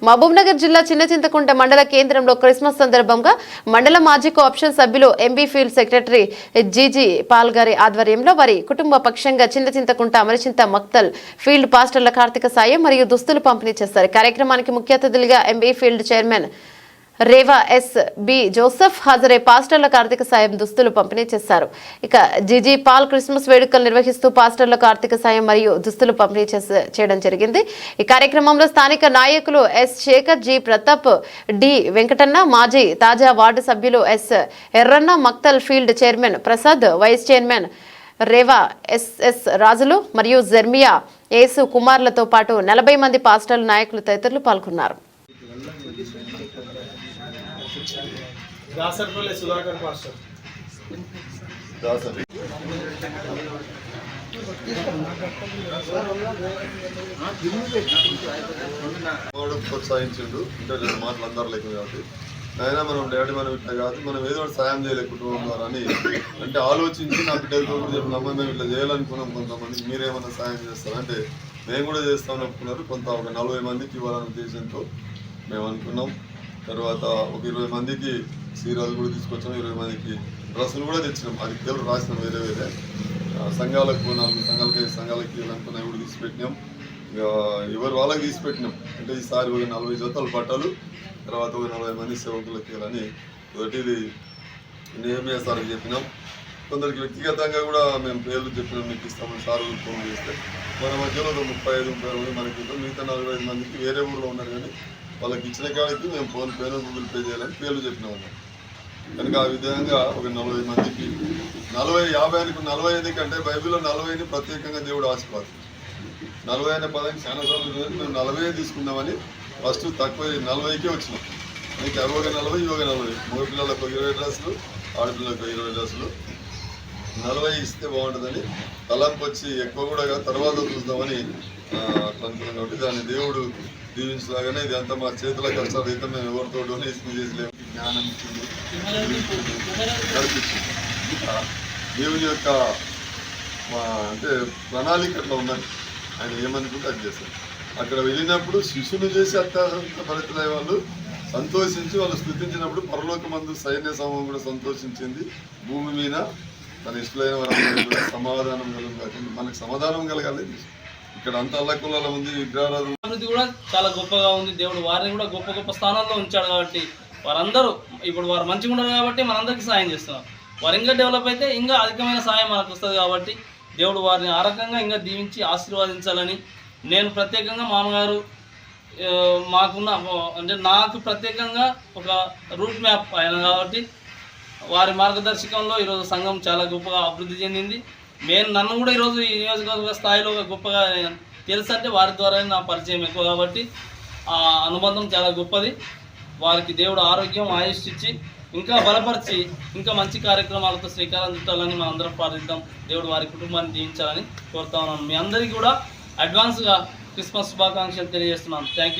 మహబూబ్నగర్ జిల్లా చిన్నచింతకుంట మండల కేంద్రంలో క్రిస్మస్ సందర్భంగా మండల మాజీ కోఆప్షన్ సభ్యులు MB field secretary GG Paul గారి ఆధ్వర్యంలో వారి కుటుంబ పక్షంగా చిన్నచింతకుంట అమరచింత మక్తల్ ఫీల్డ్ పాస్టర్ల కార్తీక సాయం మరియు దుస్తులు పంపిణీ చేశారు. కార్యక్రమానికి ముఖ్య అతిథులుగా MB field chairman Reva S B Joseph హాజరై పాస్టర్లకు ఆర్థిక సాయం దుస్తులు పంపిణీ చేశారు. ఇక జీజీ పాల్ క్రిస్మస్ వేడుకలు నిర్వహిస్తూ పాస్టర్లకు ఆర్థిక సాయం మరియు దుస్తులు పంపిణీ చేయడం జరిగింది. ఈ కార్యక్రమంలో స్థానిక నాయకులు S Shekhar, G Pratap, D Venkatanna, మాజీ తాజా వార్డు సభ్యులు S Yerranna, Makthal field chairman Prasad, vice chairman Reva SS Rajulu మరియు జెర్మియా యేసు కుమార్లతో పాటు 40 మంది పాస్టర్ల నాయకులు తదితరులు పాల్గొన్నారు. సుధాకర్ పాస్టర్ ప్రోత్సహించిండు. అంటే 2 మాటలు అందరు లేక కాబట్టి అయినా మనం డాడీ మనం ఇట్లా కాదు, మనం ఏదో ఒకటి సాయం చేయలే కుటుంబం ద్వారా అని అంటే ఆలోచించి నా బిడ్డలతో కూడా చెప్పినమ్మా మేము ఇట్లా చేయాలనుకున్నాం, కొంతమందికి మీరేమన్నా సాయం చేస్తారు అంటే మేము కూడా చేస్తామని ఒప్పుకున్నారు. కొంత ఒక 40 మందికి ఇవ్వాలనే ఉద్దేశంతో మేము అనుకున్నాం. తర్వాత ఒక 20 మందికి సీరాలు కూడా తీసుకొచ్చాం, 20 మందికి డ్రెస్సులు కూడా తెచ్చినాం. అది దేవుడు రాసినాం వేరే వేరే సంఘాలకు 4 సంఘాలకి అనుకున్నాయి కూడా తీసిపెట్టినాం. ఇక ఎవరు వాళ్ళకి తీసిపెట్టినాం. అంటే ఈసారి ఒక 40 జతలు బట్టలు, తర్వాత ఒక 40 మంది సేవకులకి ఇవ్వాలని ఒకటిది నేమే సార్కి చెప్పినాం. కొందరికి వ్యక్తిగతంగా కూడా మేము పేర్లు చెప్పినాం, మీకు ఇస్తామని సార్ ఫోన్ చేస్తే మన మధ్యలో ఒక 35-30 మంది మనకి ఇస్తాం. మిగతా 45 మందికి వేరే ఊళ్ళో ఉన్నారు కానీ వాళ్ళకి ఇచ్చిన కాడికి మేము ఫోన్ పేను గూగుల్ పే చేయాలని పేర్లు చెప్పినాం. కనుక ఆ విధంగా ఒక 40 మందికి 40 ఎందుకంటే బైబిల్లో 40ని ప్రత్యేకంగా దేవుడు ఆశీర్వాదం. 40 అనే పదానికి చాలా సార్లు మేము 40 తీసుకుందామని ఫస్ట్ తక్కువ 40కే వచ్చినాం. మీకు అరవై 40 ఇవ్వగా 40 మగ పిల్లలకు 20 డ్రెస్సులు, ఆడపిల్లలకు 20 డ్రెస్సులు 40 ఇస్తే బాగుంటుందని తలంపు వచ్చి ఎక్కువ కూడా తర్వాత చూద్దామని అట్లా అనుకున్నాం. కాబట్టి దాన్ని దేవుడు దీవించలాగానే ఇది అంతా మా చేతుల కష్టాలు అయితే మేము ఎవరితో డొనేషన్ చేసలేము. జ్ఞానం ఇచ్చింది, నడిపించింది. దేవుని యొక్క అంటే ప్రణాళిక అట్లా ఉన్నది. ఆయన ఏమనుకుంటే అది చేస్తారు. అక్కడ వెళ్ళినప్పుడు శిశువును చేసి అత్యంత ఫలితలై వాళ్ళు సంతోషించి వాళ్ళు స్తుతించినప్పుడు పరలోకమందు సైన్య సమూహం కూడా సంతోషించింది. భూమి మీద తన ఇష్టమైన వారందరికీ కూడా సమాధానం కలగాలి. మనకు సమాధానం కలగాలి. ఇక్కడ అంత అల్లకుల ఉంది, విగ్రహారాధన అభివృద్ధి కూడా చాలా గొప్పగా ఉంది. దేవుడు వారిని కూడా గొప్ప గొప్ప స్థానాల్లో ఉంచాడు. కాబట్టి వారందరూ ఇప్పుడు వారు మంచిగా ఉండరు కాబట్టి మనందరికీ సాయం చేస్తున్నారు. వారు ఇంకా డెవలప్ అయితే ఇంకా అధికమైన సాయం మనకు వస్తుంది. కాబట్టి దేవుడు వారిని ఆ రకంగా ఇంకా దీవించి ఆశీర్వదించాలని నేను ప్రత్యేకంగా మామగారు మాకున్న అంటే నాకు ప్రత్యేకంగా ఒక రూట్ మ్యాప్ ఆయన కాబట్టి వారి మార్గదర్శకంలో ఈరోజు సంఘం చాలా గొప్పగా అభివృద్ధి చెందింది. నన్ను కూడా ఈరోజు ఈ నియోజకవర్గ స్థాయిలో గొప్పగా తెలుసు అంటే వారి ద్వారా నా పరిచయం ఎక్కువ కాబట్టి ఆ అనుబంధం చాలా గొప్పది. వారికి దేవుడు ఆరోగ్యం, ఆయుష్ ఇచ్చి ఇంకా బలపరిచి ఇంకా మంచి కార్యక్రమాలతో శ్రీకారం చుట్టాలని మనం అందరం ప్రార్థిద్దాం. దేవుడు వారి కుటుంబాన్ని దీవించాలని కోరుతా ఉన్నాను. మీ అందరికీ కూడా అడ్వాన్స్గా క్రిస్మస్ శుభాకాంక్షలు తెలియజేస్తున్నాను. Thank you.